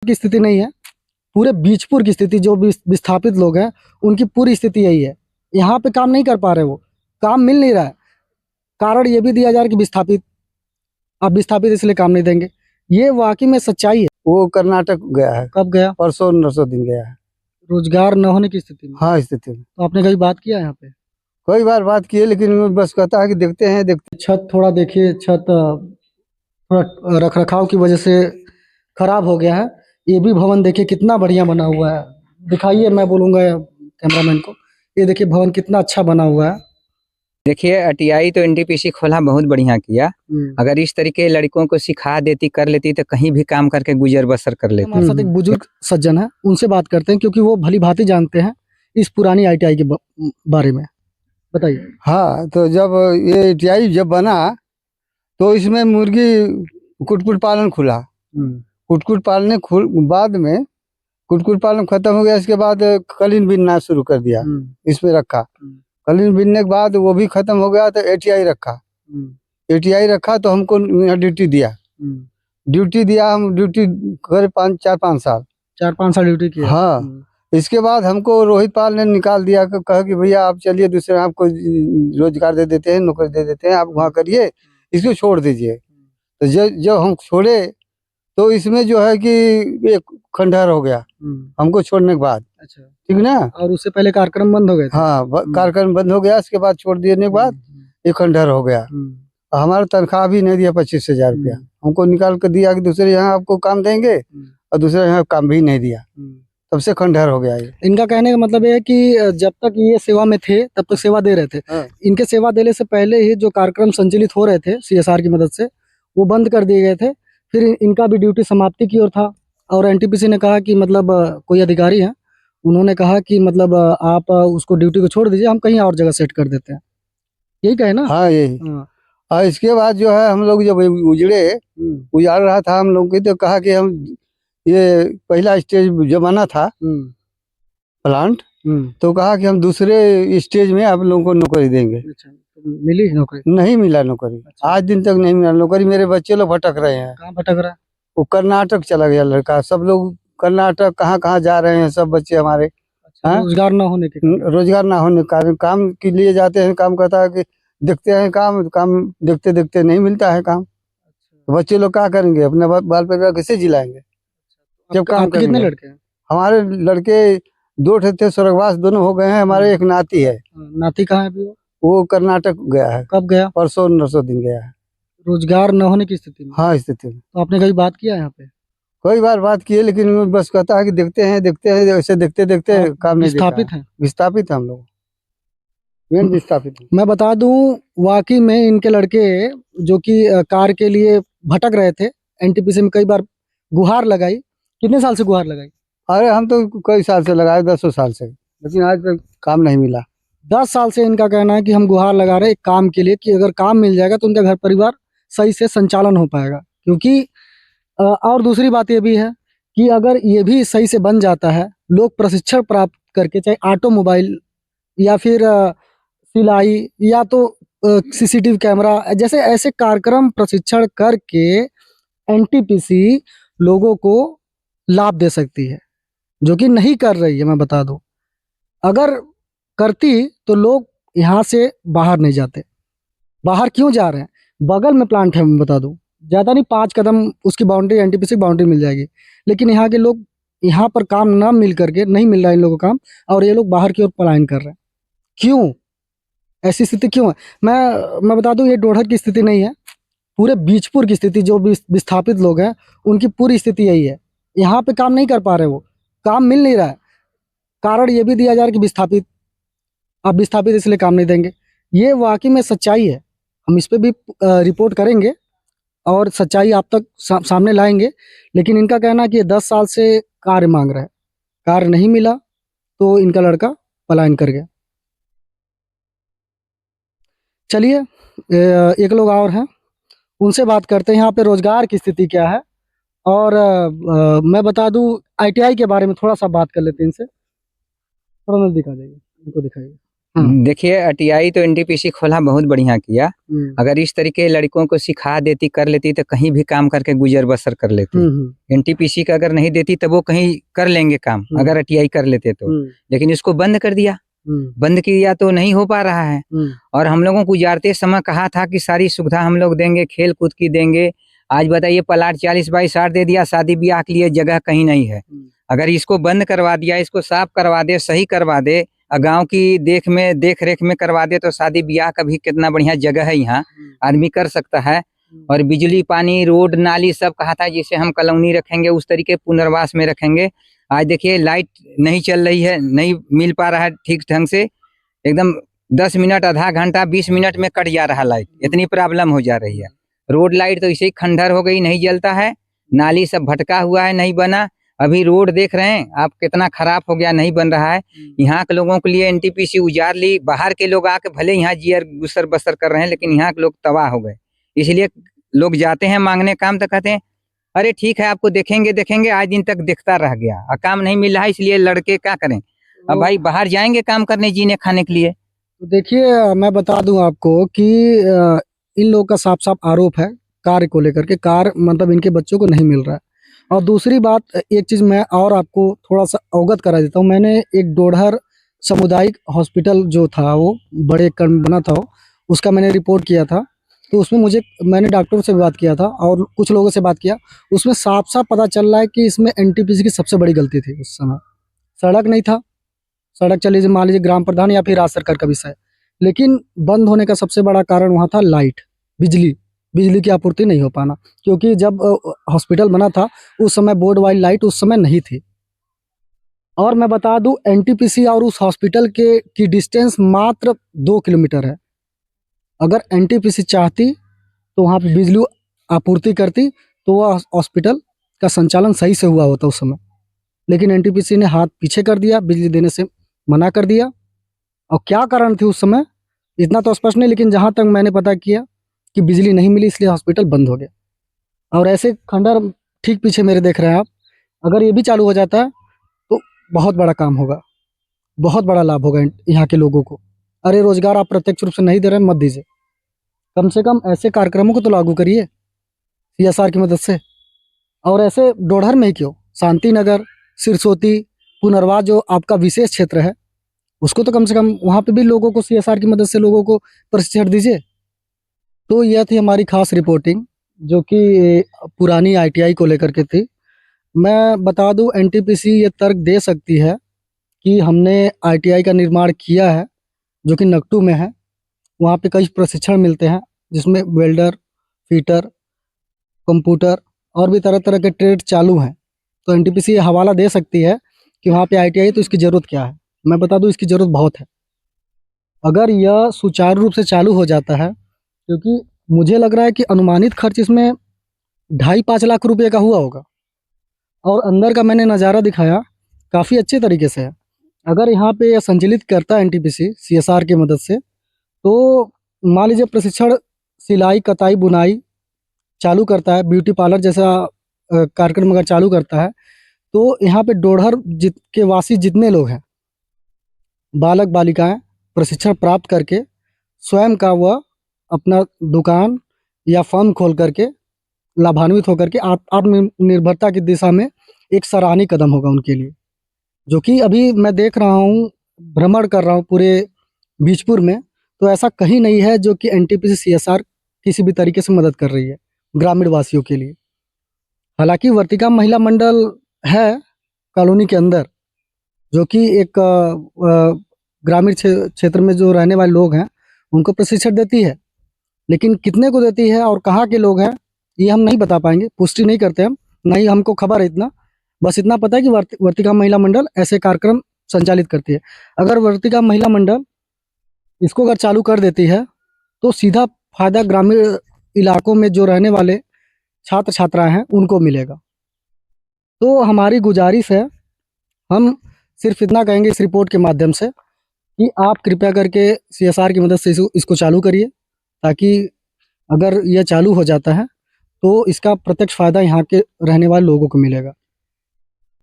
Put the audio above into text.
की स्थिति नहीं है, पूरे बीजपुर की स्थिति, जो विस्थापित लोग हैं उनकी पूरी स्थिति यही है। यहाँ पे काम नहीं कर पा रहे, वो काम मिल नहीं रहा है। कारण ये भी दिया जा रहा है कि विस्थापित, अब विस्थापित इसलिए काम नहीं देंगे। ये वाकई में सच्चाई है। वो कर्नाटक गया है। कब गया? परसों नरसों दिन गया है। रोजगार न होने की स्थिति में? हाँ, स्थिति में। तो आपने कभी बात किया यहाँ पे? कई बार बात की है, लेकिन वो बस कहता है कि देखते हैं। छत थोड़ा देखिए, छत थोड़ा रख रखाव की वजह से खराब हो गया है। ये भी भवन देखिए कितना बढ़िया बना हुआ है। दिखाइए, मैं बोलूँगा कैमरामैन को, ये देखिए भवन कितना अच्छा बना हुआ है। देखिए अटीआई तो एनटीपीसी खोला, बहुत बढ़िया किया। अगर इस तरीके लड़कों को सिखा देती, कर लेती, तो कहीं भी काम करके गुजर बसर कर लेती। हमारे साथ एक बुजुर्ग सज्जन है, उनसे बात करते हैं, क्योंकि वो भली भांति जानते हैं इस पुरानी आईटीआई के बारे में। बताइए। हाँ, तो जब ये आईटीआई जब बना तो इसमें मुर्गी कुटकुट पालन खुला। कुटकुट पालने बाद में कुटकुट पालन खत्म हो गया। इसके बाद कलीन बीनना शुरू कर दिया, इसमें रखा। कलीन बीनने के बाद वो भी खत्म हो गया तो एटीआई रखा। एटीआई रखा तो हमको यहाँ ड्यूटी दिया। हम ड्यूटी करे 4-5 साल। 4-5 साल ड्यूटी किया। हाँ, इसके बाद हमको रोहित पाल ने निकाल दिया, कहा कि भैया आप चलिए, दूसरे आपको रोजगार दे देते हैं, नौकरी दे देते हैं, आप वहाँ करिए, इसको छोड़ दीजिए। तो जब हम छोड़े तो इसमें जो है कि एक खंडहर हो गया हमको छोड़ने के बाद। अच्छा, ठीक ना। और उससे पहले कार्यक्रम बंद हो गए थे। हाँ, कार्यक्रम बंद हो गया। इसके बाद छोड़ देने के बाद एक खंडहर हो गया। हमारा तनख्वाह भी नहीं दिया, 25,000 रुपया हमको निकाल कर दिया कि दूसरे यहाँ आपको काम देंगे, और दूसरे यहाँ काम भी नहीं दिया। तब से खंडहर हो गया ये। इनका कहने का मतलब है कि जब तक ये सेवा में थे तब तक सेवा दे रहे थे। हाँ। इनके सेवा देने से पहले ही जो कार्यक्रम संचालित हो रहे थे सीएसआर की मदद से, वो बंद कर दिए गए थे। फिर इनका भी ड्यूटी समाप्ति की ओर था, और एनटीपीसी ने कहा कि मतलब कोई अधिकारी है, उन्होंने कहा कि मतलब आप उसको ड्यूटी को छोड़ दीजिए, हम कहीं और जगह सेट कर देते हैं। यही कहे ना? हाँ, यही। हाँ। और इसके बाद जो है हम लोग जब उजाड़ रहा था हम लोग की, तो कहा कि हम ये पहला स्टेज जब आना था प्लांट, तो कहा कि हम दूसरे स्टेज में आप लोगों को नौकरी देंगे। अच्छा, तो मिली नौकरी? नहीं मिला नौकरी। अच्छा। आज दिन तक नहीं मिला नौकरी। मेरे बच्चे लोग भटक रहे हैं। कहाँ भटक रहा है? वो कर्नाटक चला गया लड़का। सब लोग कर्नाटक कहाँ जा रहे हैं, सब बच्चे हमारे। अच्छा, रोजगार ना होने के कारण काम के लिए जाते हैं। काम करता है कि देखते हैं काम देखते देखते नहीं मिलता है काम। तो बच्चे लोग क्या करेंगे, अपने बाल परिवार कैसे जिलाएंगे जब काम करेंगे? कितने लड़के हैं? हमारे लड़के 2 थे, स्वर्गवास दोनों हो गए हैं। हमारे एक नाती है। नाती कहाँ है अभी? वो कर्नाटक गया है। कब गया? परसों नरसों दिन गया है। रोजगार न होने की स्थिति में? हाँ, स्थिति में। तो आपने कभी बात किया यहाँ पे? कई बार बात की है, लेकिन वो बस कहता है कि देखते हैं। ऐसे देखते देखते काम नहीं देता। विस्थापित है हम लोग, विस्थापित। मैं बता दूं, वाकई में इनके लड़के जो कि कार के लिए भटक रहे थे, एनटीपीसी में कई बार गुहार लगाई। कितने साल से गुहार लगाई? अरे हम तो कई साल से लगाए, 10 साल से, लेकिन आज तक काम नहीं मिला। 10 साल से इनका कहना है कि हम गुहार लगा रहे हैं एक काम के लिए, कि अगर काम मिल जाएगा तो उनका घर परिवार सही से संचालन हो पाएगा। क्योंकि और दूसरी बात ये भी है कि अगर ये भी सही से बन जाता है, लोग प्रशिक्षण प्राप्त करके, चाहे ऑटोमोबाइल या फिर सिलाई या तो सीसीटीवी कैमरा जैसे ऐसे कार्यक्रम प्रशिक्षण करके एनटीपीसी लोगों को लाभ दे सकती है, जो कि नहीं कर रही है। मैं बता दूं, अगर करती तो लोग यहाँ से बाहर नहीं जाते। बाहर क्यों जा रहे हैं? बगल में प्लांट है, मैं बता दूं, ज़्यादा नहीं 5 कदम उसकी बाउंड्री, एनटीपीसी बाउंड्री मिल जाएगी। लेकिन यहाँ के लोग, यहाँ पर काम ना मिल करके, नहीं मिल रहा है इन लोगों को काम, और ये लोग बाहर की ओर पलायन कर रहे हैं। क्यों? ऐसी स्थिति क्यों है? मैं बता दूं, ये डोडर की स्थिति नहीं है, पूरे बीजपुर की स्थिति, जो विस्थापित लोग हैं उनकी पूरी स्थिति यही है। यहाँ पे काम नहीं कर पा रहे, वो काम मिल नहीं रहा है। कारण ये भी दिया जा रहा है कि विस्थापित, अब विस्थापित इसलिए काम नहीं देंगे। ये वाकई में सच्चाई है। हम इस पर भी रिपोर्ट करेंगे और सच्चाई आप तक सामने लाएंगे। लेकिन इनका कहना है कि ये 10 साल से कार्य मांग रहा है, कार्य नहीं मिला तो इनका लड़का पलायन कर गया। चलिए, एक लोग और हैं, उनसे बात करते हैं यहाँ पे रोजगार की स्थिति क्या है। और मैं बता दूं, आईटीआई के बारे में थोड़ा सा बात कर लेते हैं इनसे। थोड़ा नजदीक आ जाइए, इनको दिखाइए। देखिए अटीआई तो एनटीपीसी खोला बहुत बढ़िया किया। अगर इस तरीके लड़कों को सिखा देती कर लेती तो कहीं भी काम करके गुजर बसर कर लेती। एनटीपीसी का अगर नहीं देती तो वो कहीं कर लेंगे काम, अगर अटीआई कर लेते तो। लेकिन इसको बंद कर दिया, बंद किया तो नहीं हो पा रहा है। और हम लोगों को गुजारते समय कहा था कि सारी सुविधा हम लोग देंगे, खेल कूद की देंगे। आज बताइए प्लाट 40 बाई 60 दे दिया, शादी ब्याह के लिए जगह कहीं नहीं है। अगर इसको बंद करवा दिया, इसको साफ करवा दे, सही करवा दे, गांव की देख रेख में करवा दे तो शादी ब्याह का भी कितना बढ़िया जगह है, यहाँ आदमी कर सकता है। और बिजली पानी रोड नाली सब कहा था जिसे हम कॉलोनी रखेंगे उस तरीके पुनर्वास में रखेंगे। आज देखिए लाइट नहीं चल रही है, नहीं मिल पा रहा है ठीक ढंग से, एकदम 10 मिनट आधा घंटा 20 मिनट में कट जा रहा लाइट, इतनी प्रॉब्लम हो जा रही है। रोड लाइट तो इसे ही खंडर हो गई, नहीं जलता है। नाली सब भटका हुआ है, नहीं बना। अभी रोड देख रहे हैं आप कितना खराब हो गया, नहीं बन रहा है। यहाँ के लोगों के लिए एनटीपीसी उजाड़ ली, बाहर के लोग आके भले यहाँ जियर गुसर बसर कर रहे हैं, लेकिन यहाँ के लोग तबाह हो गए। इसलिए लोग जाते हैं मांगने काम तो कहते हैं अरे ठीक है आपको देखेंगे, आज दिन तक देखता रह गया और काम नहीं मिल रहा है, इसलिए लड़के क्या करें, अब भाई बाहर जाएंगे काम करने जीने खाने के लिए। तो देखिए मैं बता दूं आपको कि इन लोगों का साफ साफ आरोप है कार्य को लेकर के, कार्य मतलब इनके बच्चों को नहीं मिल रहा है। और दूसरी बात, एक चीज़ मैं और आपको थोड़ा सा अवगत करा देता हूँ। मैंने एक डोडहर सामुदायिक हॉस्पिटल जो था वो बड़े कर्म बना था, उसका मैंने रिपोर्ट किया था। तो उसमें मैंने डॉक्टरों से भी बात किया था और कुछ लोगों से बात किया। उसमें साफ साफ पता चल रहा है कि इसमें एनटीपीसी की सबसे बड़ी गलती थी। उस समय सड़क नहीं था, सड़क चल लीजिए मान लीजिए ग्राम प्रधान या फिर राज्य सरकार का विषय, लेकिन बंद होने का सबसे बड़ा कारण वहाँ था लाइट, बिजली की आपूर्ति नहीं हो पाना। क्योंकि जब हॉस्पिटल बना था उस समय बोर्ड वाली लाइट उस समय नहीं थी। और मैं बता दूं एनटीपीसी और उस हॉस्पिटल की डिस्टेंस मात्र 2 किलोमीटर है। अगर एनटीपीसी चाहती तो वहाँ पे बिजली आपूर्ति करती तो वह हॉस्पिटल का संचालन सही से हुआ होता उस समय। लेकिन एनटीपीसी ने हाथ पीछे कर दिया, बिजली देने से मना कर दिया। और क्या कारण थी उस समय इतना तो स्पष्ट नहीं, लेकिन जहाँ तक मैंने पता किया कि बिजली नहीं मिली इसलिए हॉस्पिटल बंद हो गया। और ऐसे खंडर ठीक पीछे मेरे देख रहे हैं आप, अगर ये भी चालू हो जाता है तो बहुत बड़ा काम होगा, बहुत बड़ा लाभ होगा यहाँ के लोगों को। अरे रोजगार आप प्रत्यक्ष रूप से नहीं दे रहे हैं, मत दीजिए, कम से कम ऐसे कार्यक्रमों को तो लागू करिए सीएसआर की मदद से। और ऐसे डोडहर में ही क्यों, शांति नगर, सिरसोती, पुनर्वास जो आपका विशेष क्षेत्र है उसको तो कम से कम वहाँ पे भी लोगों को सीएसआर की मदद से लोगों को प्रशिक्षण दीजिए। तो यह थी हमारी खास रिपोर्टिंग जो कि पुरानी आईटीआई को लेकर के थी। मैं बता दूं एनटीपीसी ये तर्क दे सकती है कि हमने आईटीआई का निर्माण किया है जो कि नकटू में है, वहाँ पे कई प्रशिक्षण मिलते हैं जिसमें वेल्डर, फिटर, कंप्यूटर और भी तरह तरह के ट्रेड चालू हैं। तो एनटीपीसी ये हवाला दे सकती है कि वहाँ पे आईटीआई तो इसकी ज़रूरत क्या है। मैं बता दूं इसकी ज़रूरत बहुत है। अगर यह सुचारू रूप से चालू हो जाता है, क्योंकि मुझे लग रहा है कि अनुमानित खर्च इसमें 2.5-5 लाख रुपए का हुआ होगा। और अंदर का मैंने नज़ारा दिखाया, काफ़ी अच्छे तरीके से है। अगर यहाँ पे यह संचालित करता है एनटीपीसी सीएसआर की मदद से, तो मान लीजिए प्रशिक्षण सिलाई, कताई, बुनाई चालू करता है, ब्यूटी पार्लर जैसा कार्यक्रम अगर चालू करता है, तो यहाँ पे डोडहर के वासी जितने लोग हैं, बालक बालिकाएं प्रशिक्षण प्राप्त करके स्वयं का वह अपना दुकान या फर्म खोल करके लाभान्वित होकर के आत्मनिर्भरता की दिशा में एक सराहनीय कदम होगा उनके लिए। जो कि अभी मैं देख रहा हूँ, भ्रमण कर रहा हूँ पूरे बीजपुर में, तो ऐसा कहीं नहीं है जो कि एनटीपीसी सीएसआर किसी भी तरीके से मदद कर रही है ग्रामीण वासियों के लिए। हालांकि वर्तिका महिला मंडल है कॉलोनी के अंदर, जो कि एक ग्रामीण क्षेत्र में जो रहने वाले लोग हैं उनको प्रशिक्षण देती है, लेकिन कितने को देती है और कहाँ के लोग हैं ये हम नहीं बता पाएंगे, पुष्टि नहीं करते हम, नहीं हमको खबर है इतना। बस इतना पता है कि वर्तिका महिला मंडल ऐसे कार्यक्रम संचालित करती है। अगर वर्तिका महिला मंडल इसको अगर चालू कर देती है तो सीधा फायदा ग्रामीण इलाकों में जो रहने वाले छात्र छात्राएं हैं उनको मिलेगा। तो हमारी गुजारिश है, हम सिर्फ इतना कहेंगे इस रिपोर्ट के माध्यम से कि आप कृपया करके सीएसआर की मदद से इसको चालू करिए, ताकि अगर यह चालू हो जाता है तो इसका प्रत्यक्ष फ़ायदा यहाँ के रहने वाले लोगों को मिलेगा।